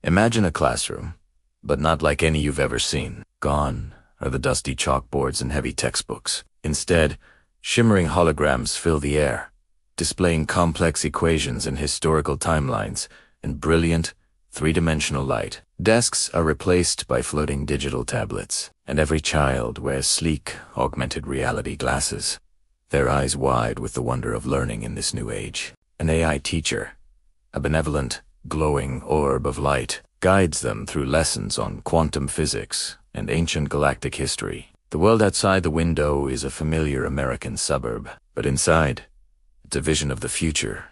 Imagine a classroom, but not like any you've ever seen. Gone are the dusty chalkboards and heavy textbooks. Instead, shimmering holograms fill the air, displaying complex equations and historical timelines in brilliant, three-dimensional light. Desks are replaced by floating digital tablets, and every child wears sleek, augmented reality glasses, their eyes wide with the wonder of learning in this new age. An AI teacher, a benevolent, glowing orb of light, guides them through lessons on quantum physics and ancient galactic history. The world outside the window is a familiar American suburb, but inside, it's a vision of the future.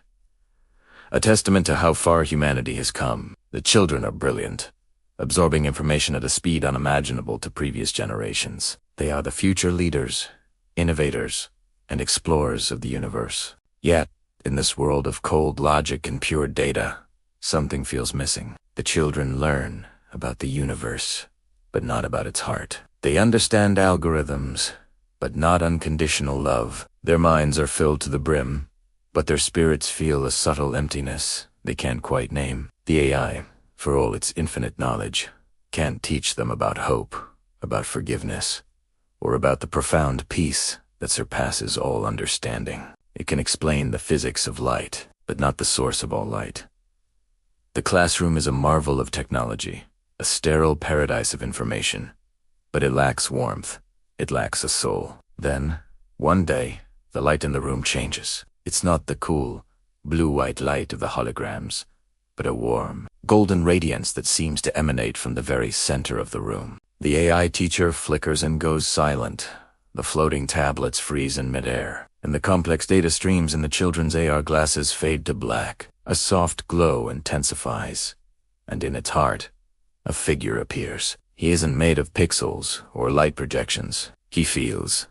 A testament to how far humanity has come. The children are brilliant, absorbing information at a speed unimaginable to previous generations. They are the future leaders, innovators, and explorers of the universe. Yet, in this world of cold logic and pure data, something feels missing. The children learn about the universe, but not about its heart. They understand algorithms, but not unconditional love. Their minds are filled to the brim, but their spirits feel a subtle emptiness they can't quite name. The AI, for all its infinite knowledge, can't teach them about hope, about forgiveness, or about the profound peace that surpasses all understanding. It can explain the physics of light, but not the source of all light. The classroom is a marvel of technology, a sterile paradise of information, but it lacks warmth. It lacks a soul. Then, one day, the light in the room changes. It's not the cool, blue-white light of the holograms, but a warm, golden radiance that seems to emanate from the very center of the room. The AI teacher flickers and goes silent. The floating tablets freeze in midair, and the complex data streams in the children's AR glasses fade to black. A soft glow intensifies, and in its heart, a figure appears. He isn't made of pixels or light projections. He feels ...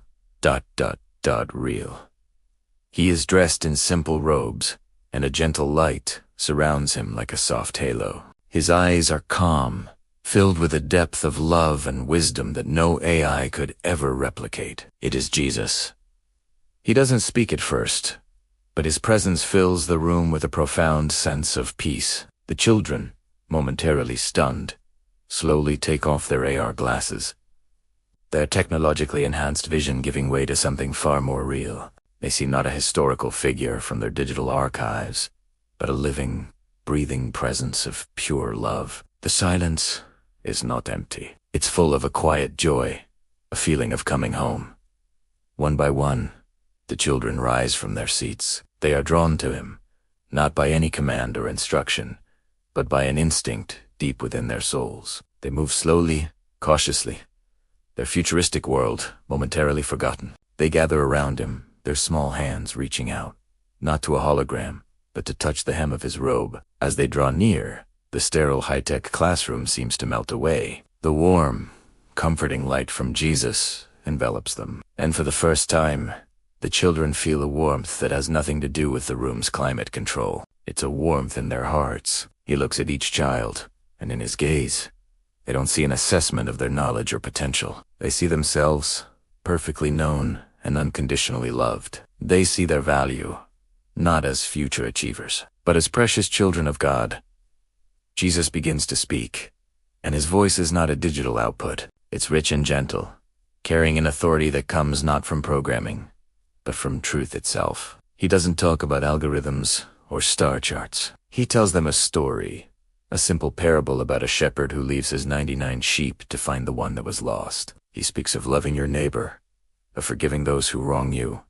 real. He is dressed in simple robes, and a gentle light surrounds him like a soft halo. His eyes are calm, filled with a depth of love and wisdom that no AI could ever replicate. It is Jesus. He doesn't speak at first, but his presence fills the room with a profound sense of peace. The children, momentarily stunned, slowly take off their AR glasses, their technologically enhanced vision giving way to something far more real. They see not a historical figure from their digital archives, but a living, breathing presence of pure love. The silence is not empty. It's full of a quiet joy, a feeling of coming home. One by one, the children rise from their seats. They are drawn to him, not by any command or instruction, but by an instinct deep within their souls. They move slowly, cautiously, their futuristic world momentarily forgotten. They gather around him, their small hands reaching out, not to a hologram, but to touch the hem of his robe. As they draw near, the sterile high-tech classroom seems to melt away. The warm, comforting light from Jesus envelops them, and for the first time, the children feel a warmth that has nothing to do with the room's climate control. It's a warmth in their hearts. He looks at each child, and in his gaze, they don't see an assessment of their knowledge or potential. They see themselves, perfectly known and unconditionally loved. They see their value, not as future achievers, but as precious children of God. Jesus begins to speak, and his voice is not a digital output. It's rich and gentle, carrying an authority that comes not from programming, but from truth itself. He doesn't talk about algorithms or star charts. He tells them a story, a simple parable about a shepherd who leaves his 99 sheep to find the one that was lost. He speaks of loving your neighbor, of forgiving those who wrong you,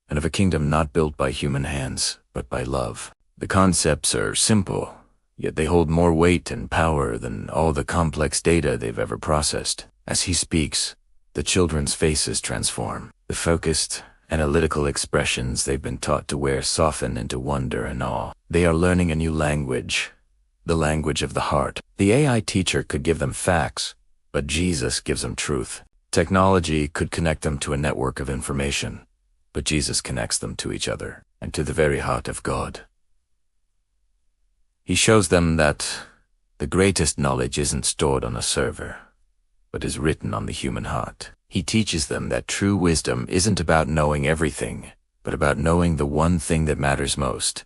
and of a kingdom not built by human hands, but by love. The concepts are simple, yet they hold more weight and power than all the complex data they've ever processed. As he speaks, the children's faces transform. The focused, analytical expressions they've been taught to wear soften into wonder and awe. They are learning a new language, the language of the heart. The AI teacher could give them facts, but Jesus gives them truth. Technology could connect them to a network of information, but Jesus connects them to each other and to the very heart of God. He shows them that the greatest knowledge isn't stored on a server, but is written on the human heart. He teaches them that true wisdom isn't about knowing everything, but about knowing the one thing that matters most.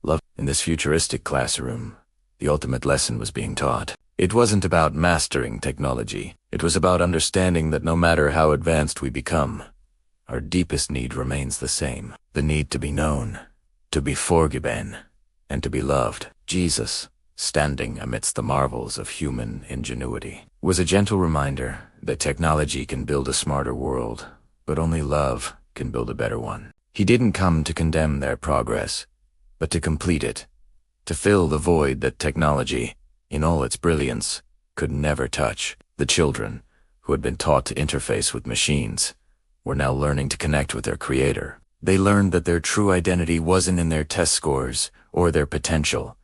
Love. In this futuristic classroom, the ultimate lesson was being taught. It wasn't about mastering technology. It was about understanding that no matter how advanced we become, our deepest need remains the same. The need to be known, to be forgiven, and to be loved. Jesus, standing amidst the marvels of human ingenuity, was a gentle reminder that technology can build a smarter world, but only love can build a better one. He didn't come to condemn their progress, but to complete it, to fill the void that technology, in all its brilliance, could never touch. The children, who had been taught to interface with machines, were now learning to connect with their creator. They learned that their true identity wasn't in their test scores or their potential,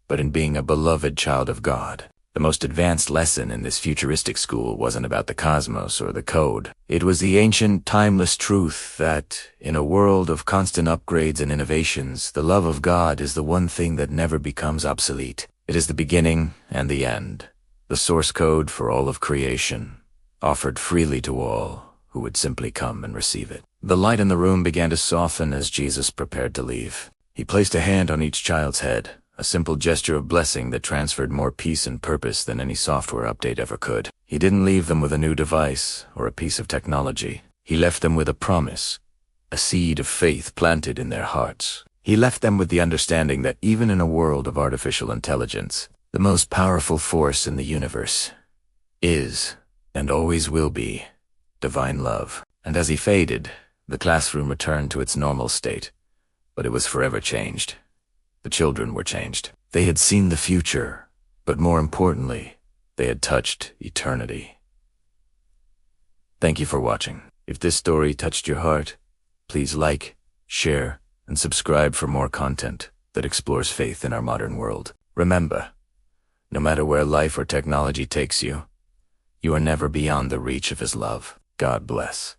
but in being a beloved child of God. The most advanced lesson in this futuristic school wasn't about the cosmos or the code. It was the ancient, timeless truth that, in a world of constant upgrades and innovations, the love of God is the one thing that never becomes obsolete. It is the beginning and the end, the source code for all of creation, offered freely to all who would simply come and receive it. The light in the room began to soften as Jesus prepared to leave. He placed a hand on each child's head, a simple gesture of blessing that transferred more peace and purpose than any software update ever could. He didn't leave them with a new device or a piece of technology. He left them with a promise, a seed of faith planted in their hearts. He left them with the understanding that even in a world of artificial intelligence, the most powerful force in the universe is, and always will be, divine love. And as he faded, the classroom returned to its normal state, but it was forever changed. The children were changed. They had seen the future, but more importantly, they had touched eternity. Thank you for watching. If this story touched your heart, please like, share, and subscribe for more content that explores faith in our modern world. Remember, no matter where life or technology takes you, you are never beyond the reach of His love. God bless.